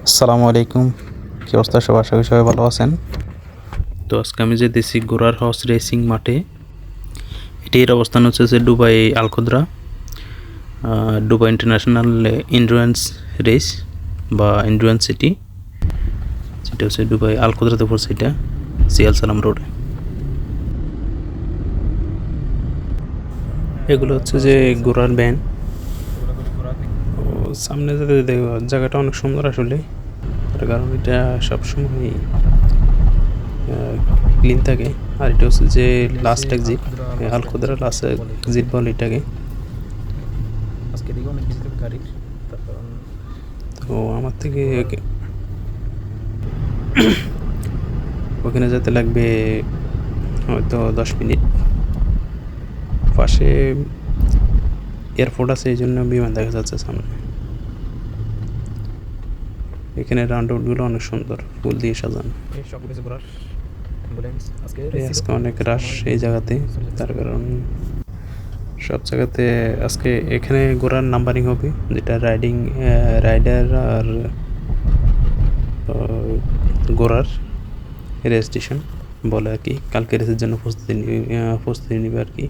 আসসালামু আলাইকুম, কি অবস্থা সব? আশা করি সবাই ভালো আছেন। তো আজকে আমি যেতেছি ঘোড়ার হর্স রেসিং মাঠে। এটির অবস্থান হচ্ছে যে Dubai Al Khudra, Dubai international endurance race বা এন্ডুরেন্স সিটি, যেটা হচ্ছে দুবাই আলখুদ্রাতে পড়ছে। এটা সিয়াল সালাম রোডে। এগুলো হচ্ছে যে ঘোড়ার ব্যান। সামনে যেতে জায়গাটা অনেক সুন্দর আসলে, তার কারণ এটা সবসময় ক্লিন থাকে। আর এটা হচ্ছে যে লাস্ট এক্সিট, আলখুদরা লাস্ট এক্সিট বলে এটাকে। আজকে দিকে অনেক বেশি গাড়ির, তার কারণ তো আমার থেকে ওখানে যেতে লাগবে হয়তো 10 মিনিট। পাশে এয়ারপোর্ট আছে, এই জন্য বিমান দেখা যাচ্ছে সামনে। এখানে রাউন্ডগুলো অনেক সুন্দর, ফুল দিয়ে সাজানো। এই সব কিছু ঘোরার অ্যাম্বুলেন্স আজকে আজকে অনেক রাশ এই জায়গাতে, তার কারণ সব জায়গাতে আজকে এখানে ঘোড়ার নাম্বারিং হবে, যেটা রাইডার আর ঘোড়ার রেজিস্ট্রেশন বলে আর কি। কালকে রেসের জন্য প্রস্তুতি নিবে আর কি।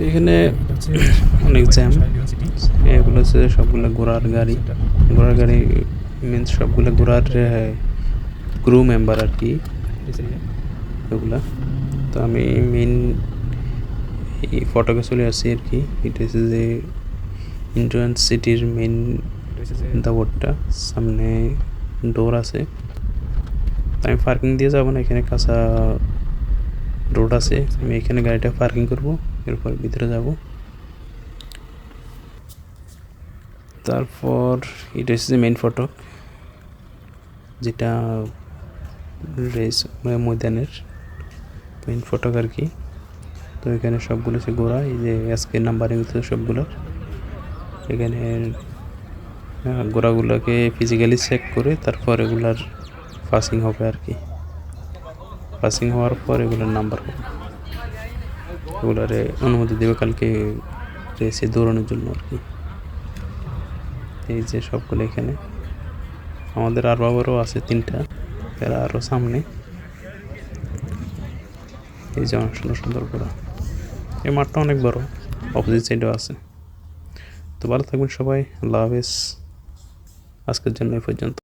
এখানে অনেক জ্যাম। এগুলো হচ্ছে সবগুলো ঘোড়ার গাড়ি মিনস সবগুলো ঘোড়ার ক্রু মেম্বার আর কি এগুলা। তো আমি মেন এই ফটোকে চলে আসছি আর কি। এটা হচ্ছে যে এন্ট্রান্স সিটির মেন দাবরটা, সামনে ডোর আছে। আমি পার্কিং দিয়ে যাবো না, এখানে কাঁচা রোড আছে। আমি এখানে গাড়িটা পার্কিং করব, এরপর ভিতরে যাব। তারপর এটা হচ্ছে যে মেন ফটক, যেটা রেস ময়দানের মেন ফটক আর কি। তো এখানে সবগুলো হচ্ছে ঘোড়া, এই যে আজকে নাম্বারিং হচ্ছে সবগুলোর। এখানে ঘোড়াগুলোকে ফিজিক্যালি চেক করে তারপর এগুলার পাসিং হবে আর কি। পাসিং হওয়ার পর এগুলোর নাম্বার হবে, এগুলারে অনুমতি দেবে কালকে রেসে দৌড়ানোর জন্য আর কি। এই যে সবগুলো এখানে আমাদের আর বাবারও আছে 3টা, এরা আরও সামনে। এই যে অনেক সুন্দর সুন্দর ঘোড়া। এই মাঠটা অনেক বড়, অপোজিট সাইডেও আছে। তো ভালো থাকবেন সবাই, আল্লাহ হাফেজ। আজকের জন্য এই পর্যন্ত।